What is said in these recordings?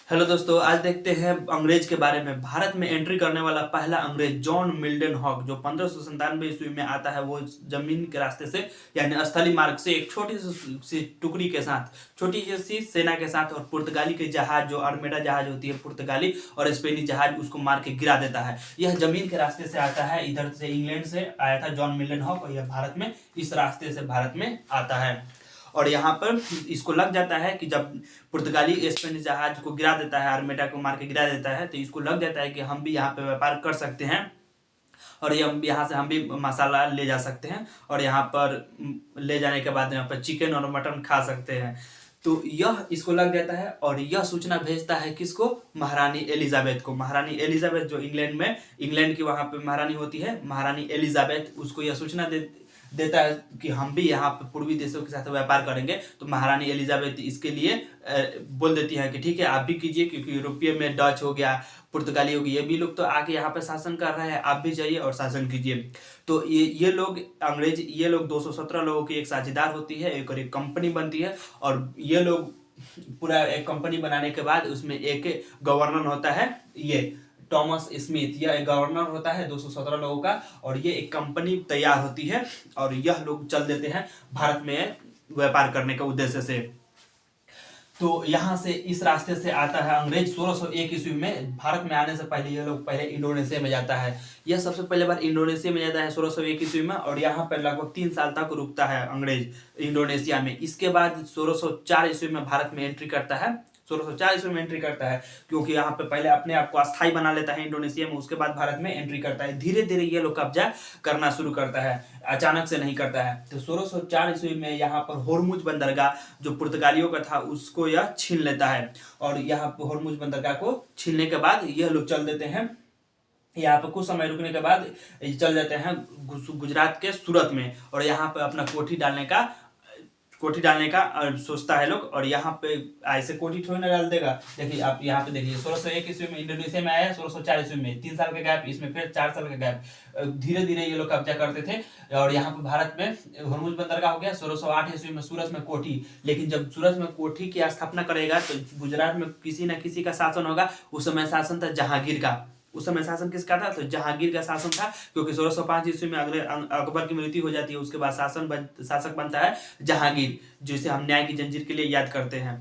Hello दोस्तों, आज देखते हैं अंग्रेज के बारे में। भारत में एंट्री करने वाला पहला अंग्रेज जॉन मिल्टन हॉक, जो 1597 ईस्वी में आता है। वो जमीन के रास्ते से यानी स्थलीय मार्ग से एक छोटी सी टुकड़ी के साथ, छोटी सी सेना के साथ, और पुर्तगाली के जहाज, जो आर्मेडा जहाज होती है पुर्तगाली और स्पेनी जहाज, उसको मार के गिरा देता है। यह जमीन के रास्ते से आता है, इधर से इंग्लैंड से आया था जॉन मिल्टन हॉक, और यह भारत में इस रास्ते से भारत में आता है। और यहाँ पर इसको लग जाता है कि जब पुर्तगाली स्पेनिश जहाज को गिरा देता है, आर्मेडा को मार के गिरा देता है, तो इसको लग जाता है कि हम भी यहाँ पे व्यापार कर सकते हैं, और ये यहाँ से हम भी मसाला ले जा सकते हैं, और यहाँ पर ले जाने के बाद यहाँ पर चिकन और मटन खा सकते हैं। तो यह इसको लग जाता है, और यह सूचना भेजता है किसको? महारानी एलिजाबेथ को। महारानी एलिजाबेथ जो इंग्लैंड की वहाँ पे महारानी होती है, महारानी एलिजाबेथ, उसको यह सूचना देता है कि हम भी यहाँ पे पूर्वी देशों के साथ व्यापार करेंगे। तो महारानी एलिजाबेथ इसके लिए बोल देती है कि ठीक है, आप भी कीजिए, क्योंकि यूरोपीय में डच हो गया, पुर्तगाली हो गया, ये भी लोग तो आके यहाँ पे शासन कर रहे हैं, आप भी जाइए और शासन कीजिए। तो ये लोग अंग्रेज, ये लोग 217 लोगों की एक साझेदार होती है, एक और एक कंपनी बनती है, और ये लोग पूरा एक कंपनी बनाने के बाद उसमें एक गवर्नर होता है, ये टॉमस स्मिथ, यह एक गवर्नर होता है 217 लोगों का, और ये एक कंपनी तैयार होती है, और यह लोग चल देते हैं भारत में व्यापार करने के उद्देश्य से। तो यहाँ से इस रास्ते से आता है अंग्रेज। 1601 ईस्वी में भारत में आने से पहले ये लोग पहले इंडोनेशिया में जाता है। यह सबसे पहले बार इंडोनेशिया में जाता है 1601 ईस्वी में, और यहाँ पर लगभग 3 साल तक रुकता है अंग्रेज इंडोनेशिया में। इसके बाद 1604 ईस्वी में भारत में एंट्री करता है। 1604 ईस्वी में एंट्री करता है, क्योंकि यहाँ पे पहले अपने आप को अस्थायी बना लेता है इंडोनेशिया में, उसके बाद भारत में एंट्री करता है। धीरे धीरे ये लोग कब्जा करना शुरू करता है, अचानक से नहीं करता है। तो 1604 ईस्वी में यहाँ पर होर्मुज बंदरगाह जो पुर्तगालियों का था, उसको यह छीन लेता है, और यहाँ पर होर्मुज बंदरगाह को छीनने के बाद यह लोग चल देते हैं। यहाँ पर कुछ समय रुकने के बाद चल जाते हैं गुजरात के सूरत में, और यहाँ पर अपना कोठी डालने का सोचता है लोग। और यहाँ पे ऐसे कोठी थोड़ी ना डाल देगा। देखिए, आप यहाँ पे देखिए, 1601 ईस्वी में इंडोनेशिया में आया, 1604 ईस्वी में 3 साल का गैप, इसमें फिर 4 साल का गैप। धीरे धीरे ये लोग कब्जा करते थे, और यहाँ पे भारत में हरमुज बंदरगाह हो गया। 1608 ईस्वी में सूरत में कोठी, लेकिन जब सूरत में कोठी की स्थापना करेगा तो गुजरात में किसी न किसी का शासन होगा। उस समय शासन था जहांगीर का। उस समय शासन किसका था? तो जहांगीर का शासन था, क्योंकि 1605 ईस्वी में अगले अकबर की मृत्यु हो जाती है, उसके बाद शासक बनता है जहांगीर, जिसे हम न्याय की जंजीर के लिए याद करते हैं,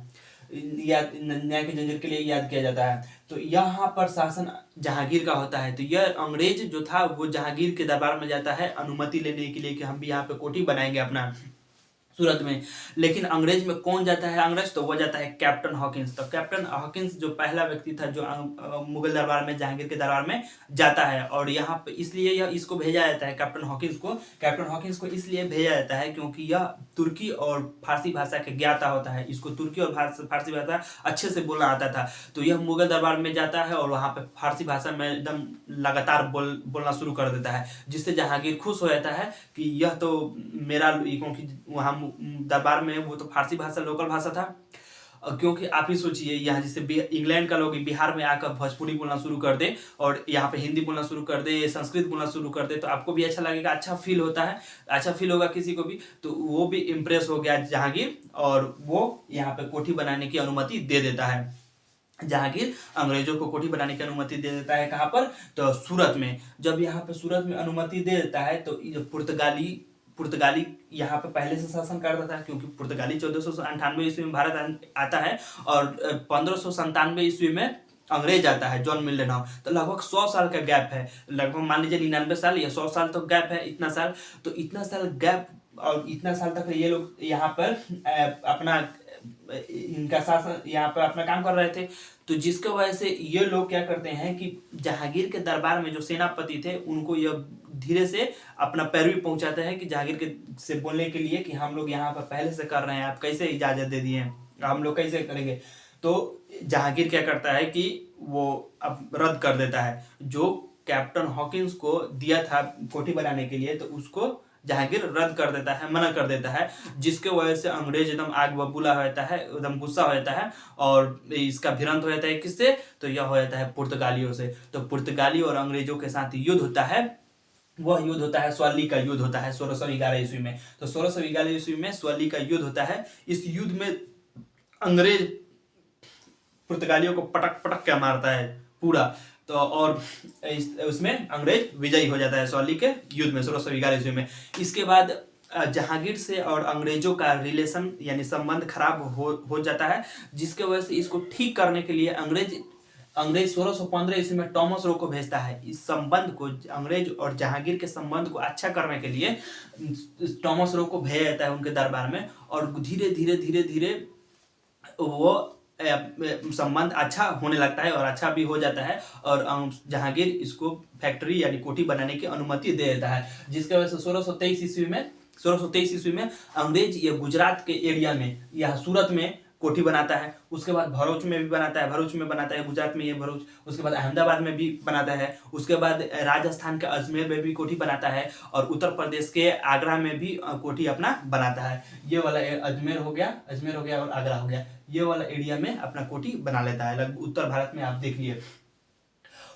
न्याय की जंजीर के लिए याद किया जाता है। तो यहाँ पर शासन जहांगीर का होता है। तो यह अंग्रेज जो था वो जहांगीर के दरबार में जाता है अनुमति लेने के लिए कि हम भी यहाँ पे कोठी बनाएंगे अपना सूरत में। लेकिन अंग्रेज में कौन जाता है अंग्रेज? तो वो जाता है कैप्टन हॉकिंस। तो कैप्टन हॉकिंस जो पहला व्यक्ति था जो मुगल दरबार में, जहांगीर के दरबार में जाता है, और यहाँ पे इसलिए यह इसको भेजा जाता है कैप्टन हॉकिंस को इसलिए भेजा जाता है क्योंकि यह तुर्की और फारसी भाषा के ज्ञाता होता है। इसको तुर्की और फारसी भाषा अच्छे से बोलना आता था। तो यह मुगल दरबार में जाता है, और वहाँ पे फारसी भाषा में एकदम लगातार बोलना शुरू कर देता है, जिससे जहांगीर खुश हो जाता है कि यह तो मेरा, क्योंकि वहाँ दरबार में वो तो फारसी भाषा लोकल भाषा था। क्योंकि आप ही सोचिए, यहाँ जैसे इंग्लैंड का लोग बिहार में आकर भोजपुरी बोलना शुरू कर दे, और यहाँ पे हिंदी बोलना शुरू कर दे, संस्कृत बोलना शुरू कर दे, तो आपको भी अच्छा लगेगा, अच्छा फील होता है, अच्छा फील होगा किसी को भी। तो वो भी इम्प्रेस हो गया जहांगीर, और वो यहाँ पे कोठी बनाने की अनुमति दे देता है। जहांगीर अंग्रेजों को कोठी बनाने की अनुमति दे देता है। कहाँ पर? तो सूरत में। जब यहाँ पे सूरत में अनुमति दे देता है, तो पुर्तगाली यहाँ पे पहले से शासन करता था, क्योंकि पुर्तगाली 1498 ईस्वी में भारत आता है, और 1597 ईस्वी में अंग्रेज आता है जॉन मिल्टन हॉक। तो लगभग 100 साल का गैप है, लगभग मान लीजिए 99 साल या 100 साल तो गैप है। इतना साल गैप, और इतना साल तक ये लोग यहाँ पर अपना इनका शासन, यहाँ पर अपना काम कर रहे थे। तो जिसके वजह से ये लोग क्या करते हैं कि जहांगीर के दरबार में जो सेनापति थे, उनको यह धीरे से अपना पैरवी पहुंचाते हैं कि जहांगीर के से बोलने के लिए कि हम लोग यहाँ पर पहले से कर रहे हैं, आप कैसे इजाजत दे दिए हैं, हम लोग कैसे करेंगे। तो जहांगीर क्या करता है कि वो अब रद्द कर देता है जो कैप्टन हॉकिंस को दिया था कोठी बनाने के लिए, तो उसको जहांगीर रद्द कर देता है, मना कर देता है, जिसके वजह से अंग्रेज एकदम आग बबूला हो जाता है, एकदम गुस्सा हो जाता है, और इसका भिड़ंत हो जाता है किससे? तो यह हो जाता है पुर्तगालियों से। तो पुर्तगाली और अंग्रेजों के साथ युद्ध होता है। वह युद्ध होता है स्वली का युद्ध होता है 1611 ईस्वी में। तो 1611 ईस्वी में स्वली का युद्ध होता है। इस युद्ध में अंग्रेज पुर्तगालियों को पटक पटक के मारता है पूरा। तो और उसमें अंग्रेज विजयी हो जाता है सौली के युद्ध में 1611 ईस्वी में। इसके बाद जहांगीर से और अंग्रेजों का रिलेशन यानी संबंध खराब हो जाता है, जिसके वजह से इसको ठीक करने के लिए अंग्रेज 1615 ईस्वी में टॉमस रो को भेजता है। इस संबंध को, अंग्रेज और जहांगीर के संबंध को अच्छा करने के लिए टॉमस रो को भेजा जाता है उनके दरबार में, और धीरे धीरे धीरे धीरे वो संबंध अच्छा होने लगता है और अच्छा भी हो जाता है, और जहांगीर इसको फैक्ट्री यानी कोठी बनाने की अनुमति दे देता है, जिसकी वजह से 1623 ईस्वी में अंग्रेज ये गुजरात के एरिया में, यह सूरत में कोठी बनाता है। उसके बाद भरूच में भी बनाता है, गुजरात में ये भरूच। उसके बाद अहमदाबाद में भी बनाता है। उसके बाद राजस्थान के अजमेर में भी कोठी बनाता है, और उत्तर प्रदेश के आगरा में भी कोठी अपना बनाता है। ये वाला अजमेर हो गया और आगरा हो गया, ये वाला एरिया में अपना कोठी बना लेता है। लगभग उत्तर भारत में आप देख लिए।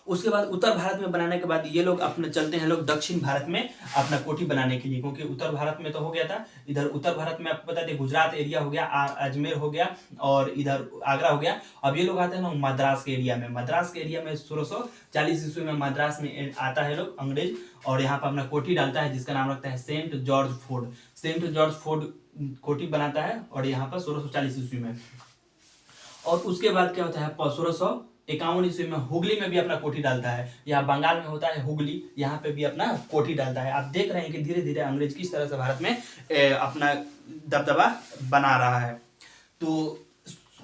उसके बाद उत्तर भारत में बनाने के बाद ये लोग अपने चलते हैं लोग दक्षिण भारत में अपना कोठी बनाने के लिए, क्योंकि उत्तर भारत में तो हो गया था। इधर उत्तर भारत में आपको बता दें गुजरात एरिया हो गया, अजमेर हो गया और इधर आगरा हो गया। अब ये लोग आते हैं लोग मद्रास के एरिया में। 1640 ईस्वी में मद्रास में आता है लोग अंग्रेज, और यहाँ पर अपना कोठी डालता है जिसका नाम रखता है सेंट जॉर्ज फोर्ट कोठी बनाता है, और यहाँ पर 1640 ईस्वी में। और उसके बाद क्या होता है 1651 ईस्वी में हुगली में भी अपना कोठी डालता है। यहाँ बंगाल में होता है हुगली, यहाँ पे भी अपना कोठी डालता है। आप देख रहे हैं कि धीरे धीरे अंग्रेज किस तरह से भारत में अपना दबदबा बना रहा है। तो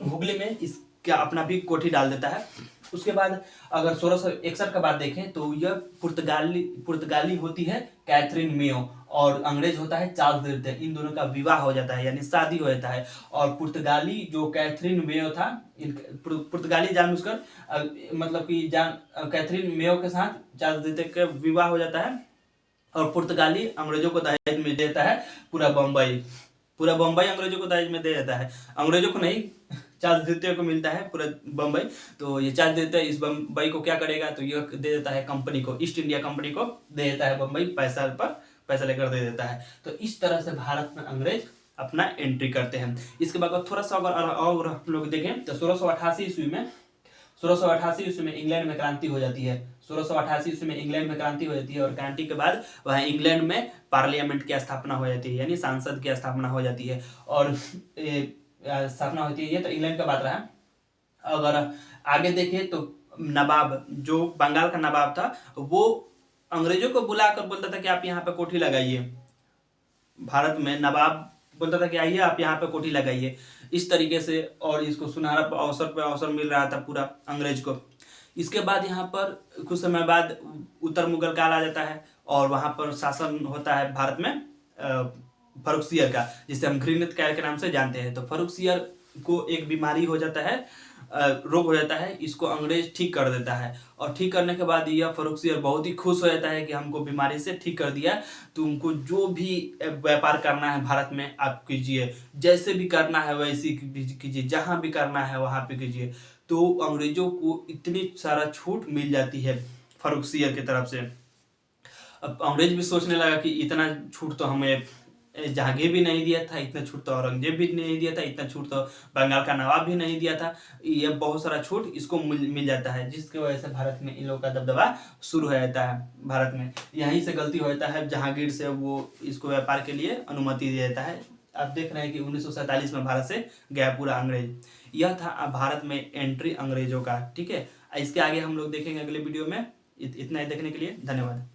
हुगली में इसका अपना भी कोठी डाल देता है। उसके बाद अगर 1661 का बात देखें तो यह पुर्तगाली होती है कैथरीन मेयो, और अंग्रेज होता है चार्ल्स देते हैं। इन दोनों का विवाह हो जाता है यानी शादी हो जाता है, और पुर्तगाली जो कैथरीन मेयो था, पुर्तगाली जानबूझकर मतलब कि कैथरीन मेयो के साथ चार्ल्स देते का विवाह हो जाता है, और पुर्तगाली अंग्रेजों को दहेज में देता है पूरा बम्बई अंग्रेजों को दहेज में दे देता है। अंग्रेजों को नहीं, चार्ल्स द्वितीय को मिलता है पूरा बम्बई। तो ये चार्ल्स द्वितीय इस बम्बई को क्या करेगा, तो ये दे देता है कंपनी को, ईस्ट इंडिया कंपनी को दे देता है बम्बई, पैसा लेकर दे देता है। तो इस तरह से भारत में अंग्रेज अपना एंट्री करते हैं। इसके बाद थोड़ा सा अगर हम लोग देखें तो 1688 ईस्वी में इंग्लैंड में क्रांति हो जाती है। 1688 ईस्वी में इंग्लैंड में क्रांति हो जाती है, और क्रांति के बाद वह इंग्लैंड में पार्लियामेंट की स्थापना हो जाती है, यानी सांसद की स्थापना हो जाती है, और स्थापना होती है। ये तो इंग्लैंड का बात रहा। अगर आगे देखें तो नवाब, जो बंगाल का नवाब था, वो अंग्रेजों को बुलाकर बोलता था कि आप यहाँ पे कोठी लगाइए। भारत में नवाब बोलता था कि आइए आप यहाँ पे कोठी लगाइए, इस तरीके से, और इसको सुनहरा अवसर मिल रहा था पूरा अंग्रेज को। इसके बाद यहाँ पर कुछ समय बाद उत्तर मुगल काल आ जाता है, और वहाँ पर शासन होता है भारत में फर्रुखसियर का, जिसे हम घृणित कैर के नाम से जानते हैं। तो फर्रुखसियर को एक बीमारी हो जाता है, रोग हो जाता है, इसको अंग्रेज ठीक कर देता है, और ठीक करने के बाद यह फर्रुखसियर बहुत ही खुश हो जाता है कि हमको बीमारी से ठीक कर दिया, तुमको जो भी व्यापार करना है भारत में आप कीजिए, जैसे भी करना है वैसे कीजिए, जहाँ भी करना है वहाँ पे कीजिए। तो अंग्रेजों को इतनी सारा छूट मिल जाती है फर्रुखसियर की तरफ से। अब अंग्रेज भी सोचने लगा कि इतना छूट तो हमें जहांगीर भी नहीं दिया था, इतना छूट तो औरंगजेब भी नहीं दिया था, इतना छूट तो बंगाल का नवाब भी नहीं दिया था, ये बहुत सारा छूट इसको मिल जाता है, जिसकी वजह से भारत में इन लोगों का दबदबा शुरू हो जाता है। भारत में यहीं से गलती हो जाता है, जहांगीर से वो इसको व्यापार के लिए अनुमति दे देता है। आप देख रहे हैं कि 1947 में भारत से गया पूरा अंग्रेज। यह था भारत में एंट्री अंग्रेजों का। ठीक है, इसके आगे हम लोग देखेंगे अगले वीडियो में। इतना ही देखने के लिए धन्यवाद।